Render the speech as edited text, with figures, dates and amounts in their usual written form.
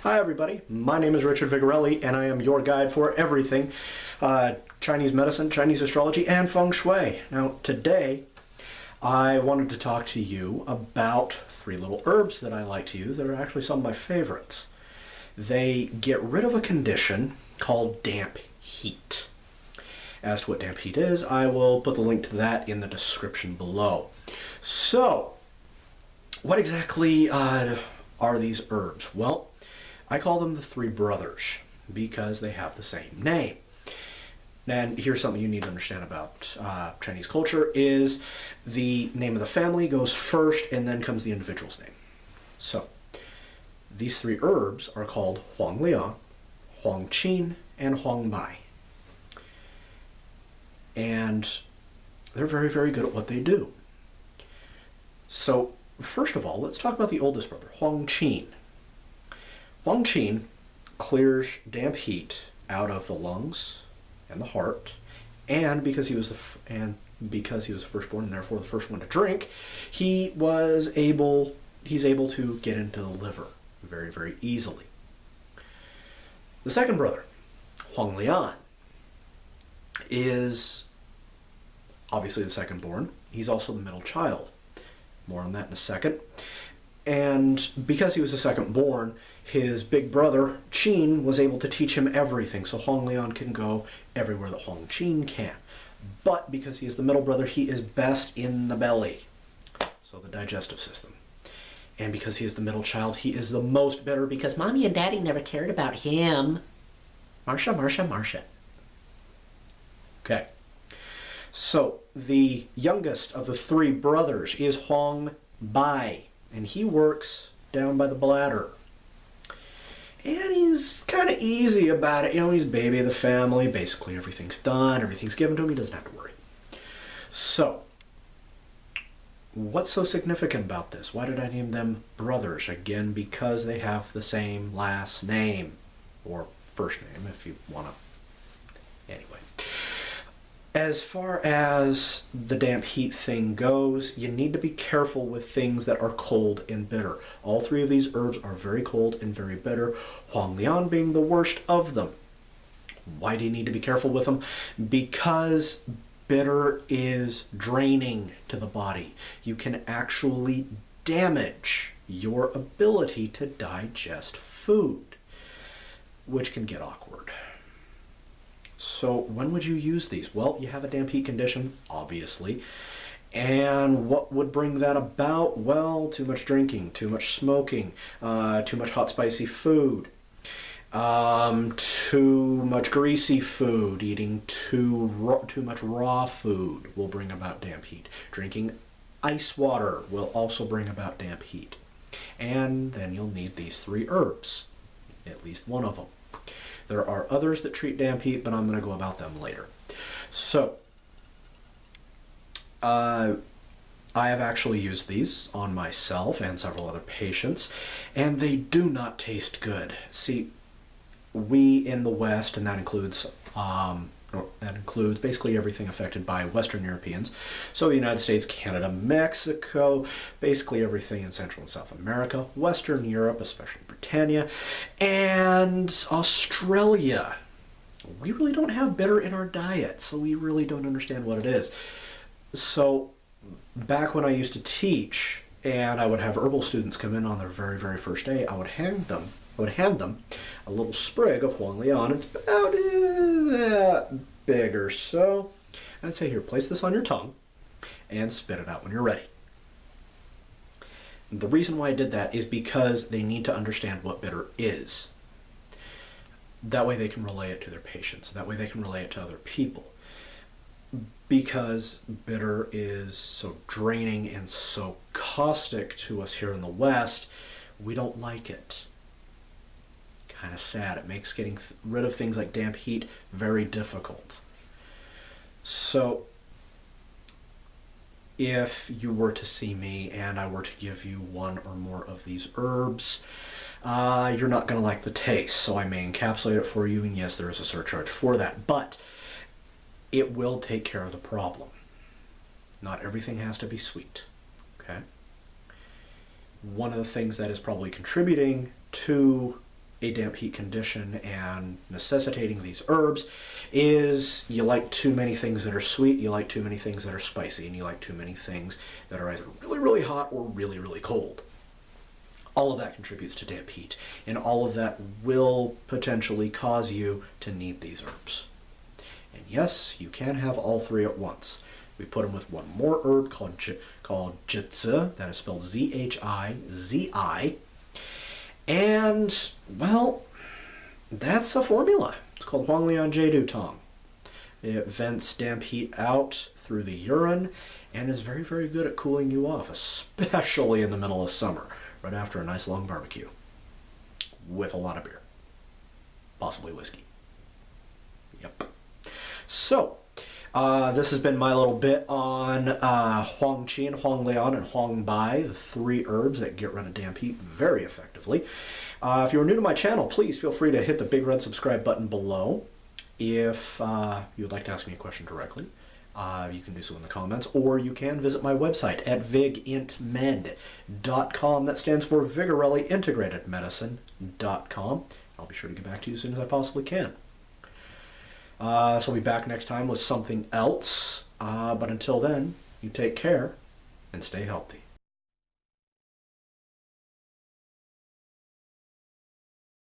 Hi everybody, my name is Richard Vigorelli and I am your guide for everything Chinese medicine, Chinese astrology, and feng shui. Now today I wanted to talk to you about three little herbs that I like to use that are actually some of my favorites. They get rid of a condition called damp heat. As to what damp heat is, I will put the link to that in the description below. So, what exactly are these herbs? Well, I call them the three brothers because they have the same name. And here's something you need to understand about Chinese culture is the name of the family goes first and then comes the individual's name. So, these three herbs are called Huang Liang, Huang Qin, and Huang Bai. And they're very, very good at what they do. So, first of all, let's talk about the oldest brother, Huang Qin. Huang Qin clears damp heat out of the lungs and the heart, and because he was the firstborn and therefore the first one to drink, he's able to get into the liver very, very easily. The second brother, Huang Lian, is obviously the second born. He's also the middle child. More on that in a second. And because he was the second born, his big brother, Qin, was able to teach him everything. So Huang Lian can go everywhere that Huang Qin can. But because he is the middle brother, he is best in the belly. So the digestive system. And because he is the middle child, he is the most bitter because Mommy and Daddy never cared about him. Marsha. Okay. So the youngest of the three brothers is Huang Bai. And he works down by the bladder. And he's kind of easy about it. You know, he's baby of the family. Basically, everything's done. Everything's given to him. He doesn't have to worry. So, what's so significant about this? Why did I name them brothers? Again, because they have the same last name. Or first name, if you want to. Anyway. As far as the damp heat thing goes, you need to be careful with things that are cold and bitter. All three of these herbs are very cold and very bitter, Huang Lian being the worst of them. Why do you need to be careful with them? Because bitter is draining to the body. You can actually damage your ability to digest food, which can get awkward. So when would you use these? Well, you have a damp heat condition, obviously. And what would bring that about? Well, too much drinking, too much smoking, too much hot spicy food, too much greasy food, eating too much raw food will bring about damp heat. Drinking ice water will also bring about damp heat. And then you'll need these three herbs, at least one of them. There are others that treat damp heat, but I'm going to go about them later. So, I have actually used these on myself and several other patients, and they do not taste good. See, we in the West, and that includes basically everything affected by Western Europeans, so the United States, Canada, Mexico, basically everything in Central and South America, Western Europe, especially Britannia, and Australia. We really don't have bitter in our diet, so we really don't understand what it is. So back when I used to teach, and I would have herbal students come in on their very, very first day, I would hand them a little sprig of Huang Lian. It's about that big or so. I'd say, here, place this on your tongue and spit it out when you're ready. The reason why I did that is because they need to understand what bitter is. That way they can relay it to their patients. That way they can relay it to other people. Because bitter is so draining and so caustic to us here in the West, we don't like it. Kind of sad. It makes getting rid of things like damp heat very difficult. So, if you were to see me and I were to give you one or more of these herbs, you're not going to like the taste. So I may encapsulate it for you, and yes, there is a surcharge for that. But it will take care of the problem. Not everything has to be sweet. Okay? One of the things that is probably contributing to a damp heat condition and necessitating these herbs is you like too many things that are sweet, you like too many things that are spicy, and you like too many things that are either really, really hot or really, really cold. All of that contributes to damp heat, and all of that will potentially cause you to need these herbs. And yes, you can have all three at once. We put them with one more herb called Zhizi, that is spelled Z-H-I-Z-I. And, well, that's a formula. It's called Huangliang Jiedu Tong. It vents damp heat out through the urine and is very, very good at cooling you off, especially in the middle of summer, right after a nice long barbecue with a lot of beer, possibly whiskey. Yep. So, this has been my little bit on Huang Qi and Huang Lian and Huang Bai, the three herbs that get rid of damp heat very effectively. If you're new to my channel, please feel free to hit the big red subscribe button below. If you would like to ask me a question directly, you can do so in the comments, or you can visit my website at vigintmed.com. That stands for Vigorelli Integrated Medicine.com. I'll be sure to get back to you as soon as I possibly can. So I'll be back next time with something else. But until then, you take care and stay healthy.